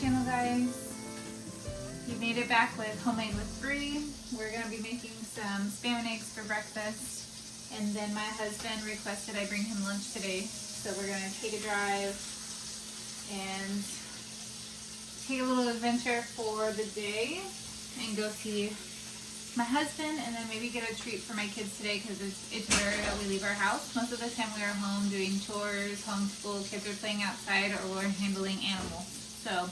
channel, guys. You made it back with Homemade with Brie. We're gonna be making some spam and eggs for breakfast, and then my husband requested I bring him lunch today, so we're gonna take a drive and take a little adventure for the day and go see my husband, and then maybe get a treat for my kids today because it's rare that we leave our house. Most of the time we are home doing chores, homeschool, kids are playing outside, or we're handling animals. So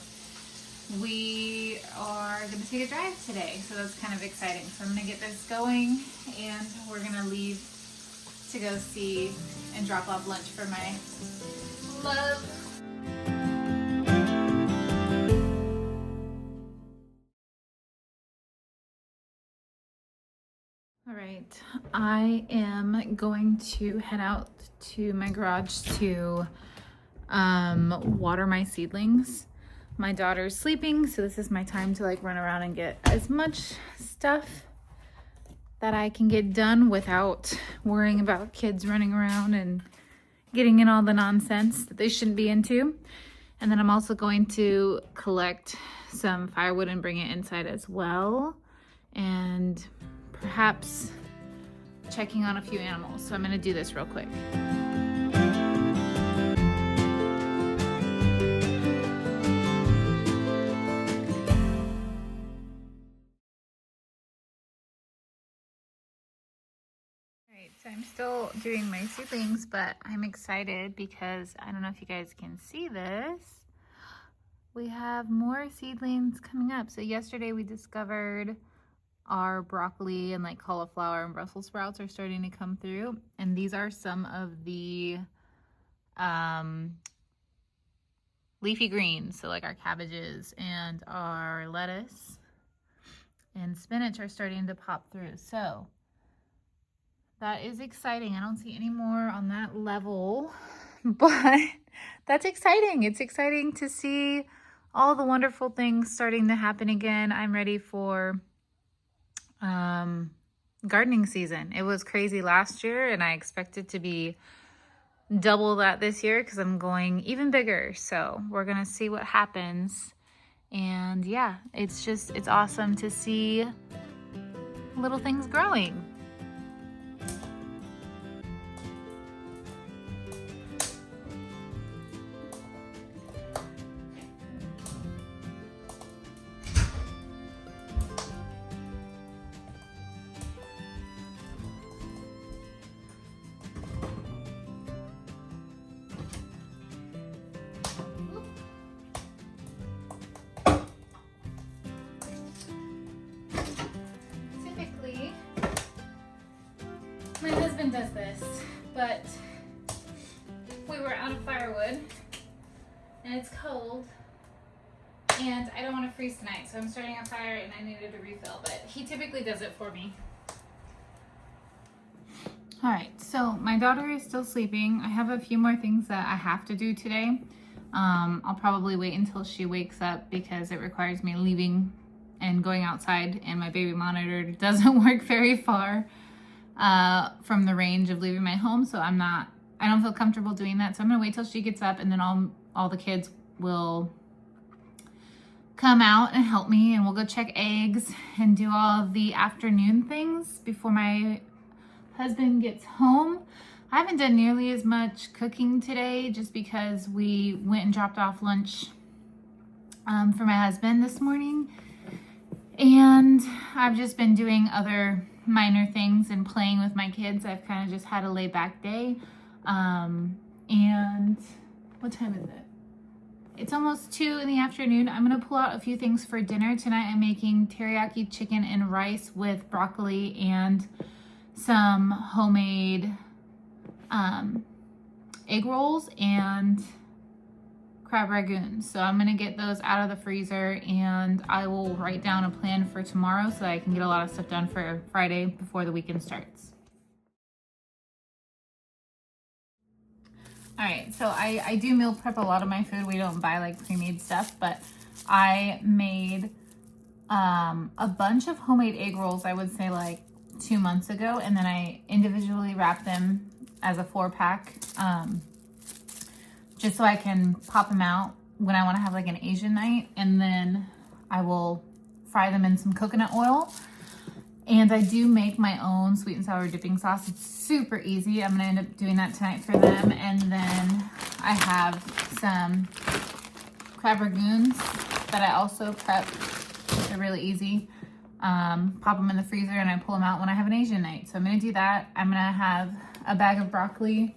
we are going to take a drive today, so that's kind of exciting. So I'm going to get this going, and we're going to leave to go see and drop off lunch for my love. All right, I am going to head out to my garage to water my seedlings. My daughter's sleeping, so this is my time to like run around and get as much stuff that I can get done without worrying about kids running around and getting in all the nonsense that they shouldn't be into. And then I'm also going to collect some firewood and bring it inside as well, and perhaps checking on a few animals. So I'm gonna do this real quick. Alright, so I'm still doing my seedlings, but I'm excited because I don't know if you guys can see this. We have more seedlings coming up. So yesterday we discovered our broccoli and like cauliflower and Brussels sprouts are starting to come through, and these are some of the leafy greens. So like our cabbages and our lettuce and spinach are starting to pop through, so that is exciting. I don't see any more on that level, but that's exciting. It's exciting to see all the wonderful things starting to happen again. I'm ready for gardening season. It was crazy last year, and I expect it to be double that this year because I'm going even bigger. So we're gonna see what happens. And yeah, it's awesome to see little things growing. My husband does this, but we were out of firewood and it's cold and I don't want to freeze tonight, so I'm starting a fire and I needed a refill, but he typically does it for me. All right, so my daughter is still sleeping. I have a few more things that I have to do today. I'll probably wait until she wakes up because it requires me leaving and going outside, and my baby monitor doesn't work very far from the range of leaving my home, so I don't feel comfortable doing that. So I'm gonna wait till she gets up, and then all the kids will come out and help me, and we'll go check eggs and do all of the afternoon things before my husband gets home. I haven't done nearly as much cooking today just because we went and dropped off lunch for my husband this morning, and I've just been doing other minor things and playing with my kids. I've kind of just had a laid back day. And what time is it? It's almost 2 in the afternoon. I'm gonna pull out a few things for dinner. Tonight I'm making teriyaki chicken and rice with broccoli and some homemade egg rolls and crab ragoons. So I'm gonna get those out of the freezer, and I will write down a plan for tomorrow so that I can get a lot of stuff done for Friday before the weekend starts. All right, so I do meal prep a lot of my food. We don't buy like pre-made stuff, but I made a bunch of homemade egg rolls, I would say like 2 months ago, and then I individually wrapped them as a 4-pack just so I can pop them out when I want to have like an Asian night, and then I will fry them in some coconut oil. And I do make my own sweet and sour dipping sauce. It's super easy. I'm gonna end up doing that tonight for them. And then I have some crab ragoons that I also prep. They're really easy. Pop them in the freezer and I pull them out when I have an Asian night. So I'm gonna do that. I'm gonna have a bag of broccoli,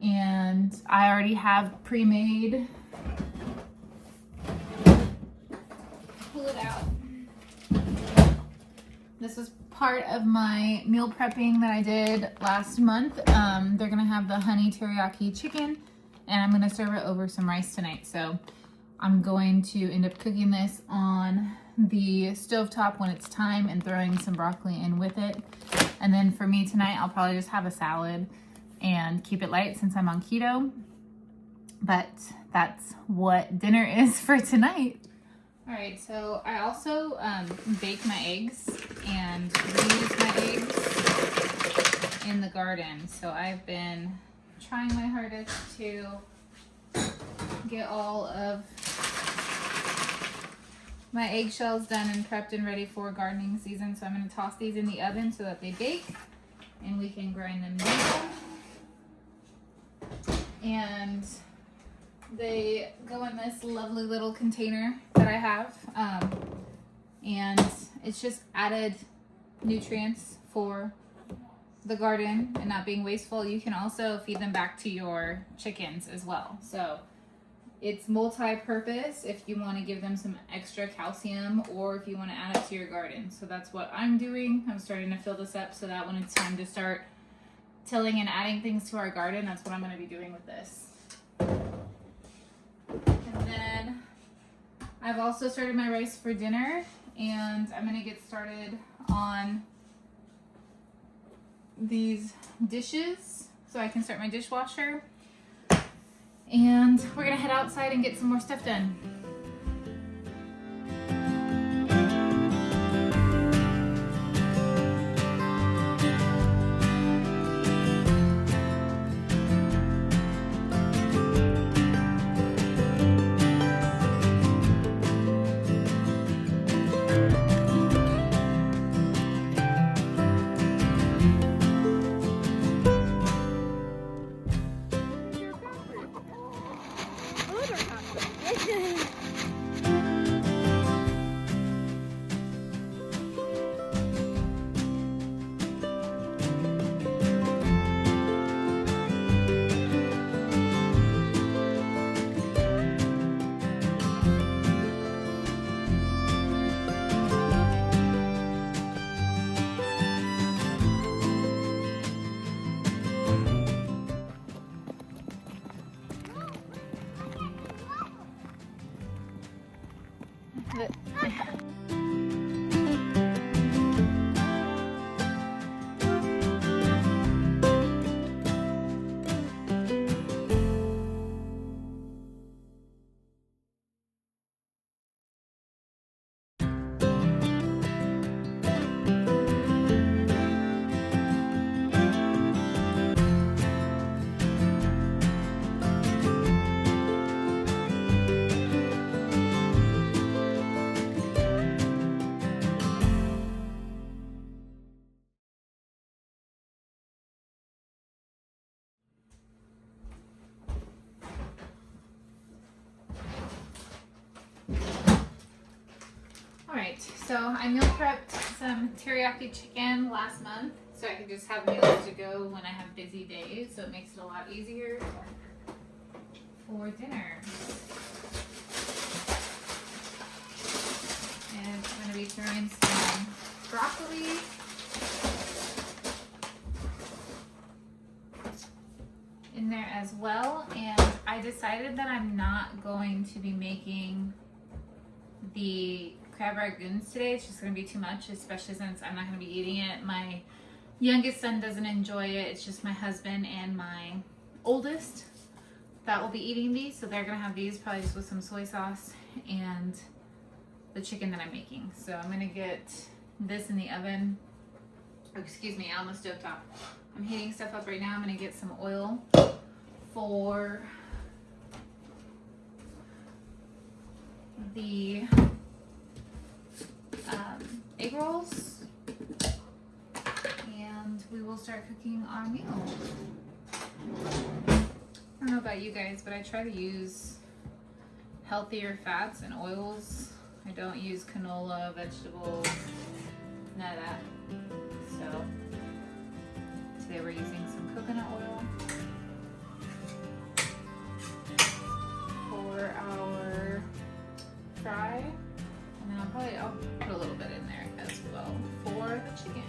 and I already have pre-made. Pull it out. This was part of my meal prepping that I did last month. They're gonna have the honey teriyaki chicken, and I'm gonna serve it over some rice tonight. So I'm going to end up cooking this on the stovetop when it's time and throwing some broccoli in with it. And then for me tonight, I'll probably just have a salad and keep it light since I'm on keto. But that's what dinner is for tonight. All right, so I also bake my eggs and reuse my eggs in the garden. So I've been trying my hardest to get all of my eggshells done and prepped and ready for gardening season. So I'm going to toss these in the oven so that they bake and we can grind them down. And they go in this lovely little container that I have, and it's just added nutrients for the garden and not being wasteful. You can also feed them back to your chickens as well. So it's multi-purpose if you want to give them some extra calcium or if you want to add it to your garden. So that's what I'm doing. I'm starting to fill this up so that when it's time to start tilling and adding things to our garden, that's what I'm going to be doing with this. And then I've also started my rice for dinner, and I'm going to get started on these dishes so I can start my dishwasher. And we're going to head outside and get some more stuff done. Alright, so I meal prepped some teriyaki chicken last month so I can just have meals to go when I have busy days, so it makes it a lot easier for dinner. And I'm going to be throwing some broccoli, in there as well. And I decided that I'm not going to be making the crab ragoons today. It's just going to be too much, especially since I'm not going to be eating it. My youngest son doesn't enjoy it. It's just my husband and my oldest that will be eating these. So they're going to have these probably just with some soy sauce and the chicken that I'm making. So I'm going to get this in the oven. Oh, excuse me, on the stovetop. I'm heating stuff up right now. I'm going to get some oil for the egg rolls, and we will start cooking our meal. I don't know about you guys, but I try to use healthier fats and oils. I don't use canola, vegetables, none of that. So today we're using some coconut oil for our fry, and then I'll put a little bit in there as well for the chicken.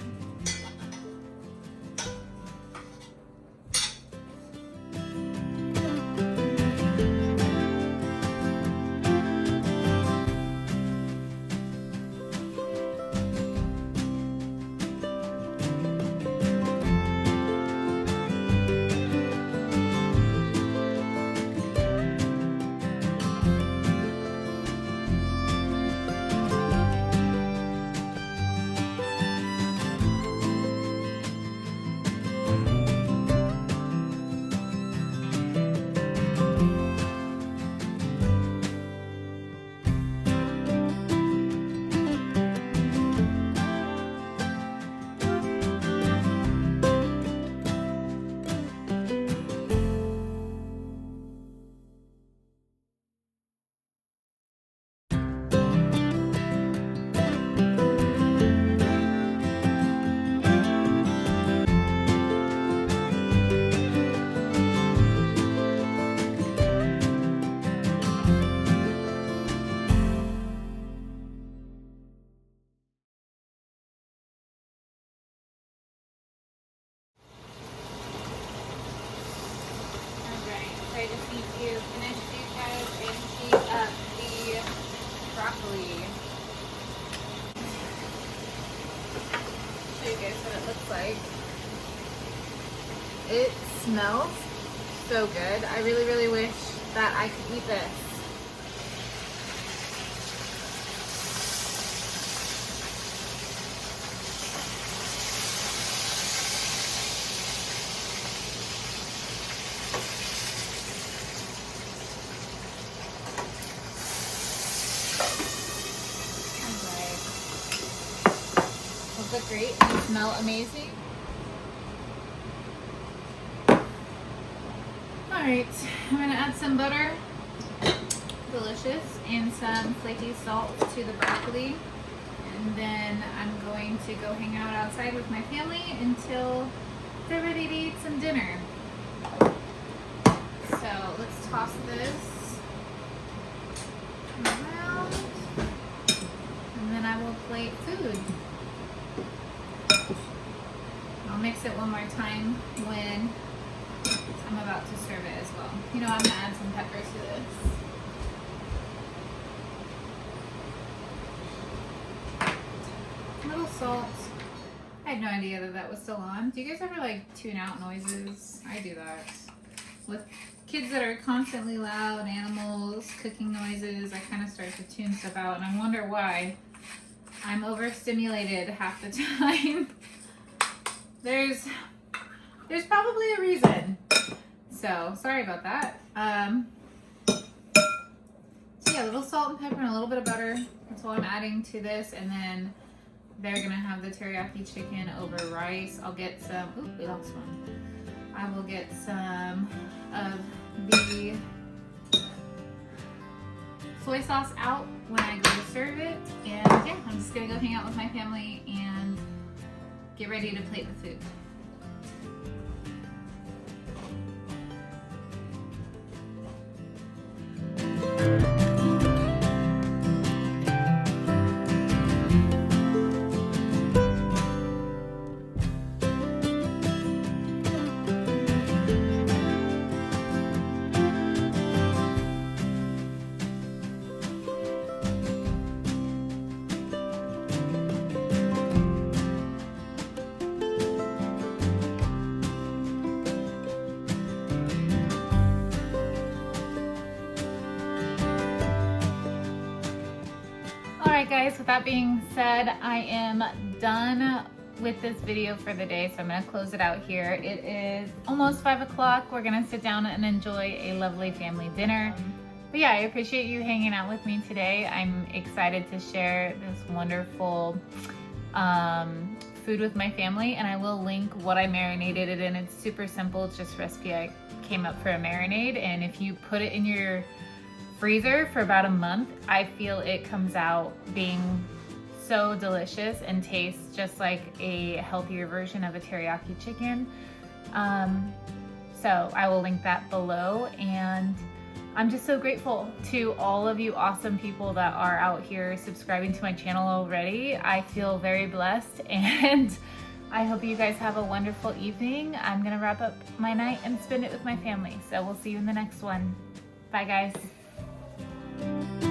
I just need to finish these guys and heat up the broccoli. Show you guys what it looks like. It smells so good. I really, really wish that I could eat this. Look great and smell amazing. Alright, I'm gonna add some butter, delicious, and some flaky salt to the broccoli, and then I'm going to go hang out outside with my family until they're ready to eat some dinner. So let's toss this around, and then I will plate food. I'll mix it one more time when I'm about to serve it as well. You know, I'm gonna add some peppers to this. A little salt. I had no idea that that was still on. Do you guys ever like tune out noises? I do that. With kids that are constantly loud, animals, cooking noises, I kind of start to tune stuff out, and I wonder why. I'm overstimulated half the time. There's probably a reason. So sorry about that. So yeah, a little salt and pepper and a little bit of butter. That's all I'm adding to this, and then they're gonna have the teriyaki chicken over rice. I'll get some. Ooh, we lost one. I will get some of the soy sauce out when I go to serve it, and yeah, I'm just gonna go hang out with my family and get ready to plate the food. Alright guys, with that being said, I am done with this video for the day, so I'm going to close it out here. It is almost 5 o'clock. We're going to sit down and enjoy a lovely family dinner. But yeah, I appreciate you hanging out with me today. I'm excited to share this wonderful food with my family, and I will link what I marinated it in. It's super simple. It's just a recipe I came up for a marinade, and if you put it in your freezer for about a month, I feel it comes out being so delicious and tastes just like a healthier version of a teriyaki chicken. So I will link that below, and I'm just so grateful to all of you awesome people that are out here subscribing to my channel already. I feel very blessed, and I hope you guys have a wonderful evening. I'm gonna wrap up my night and spend it with my family. So we'll see you in the next one. Bye guys.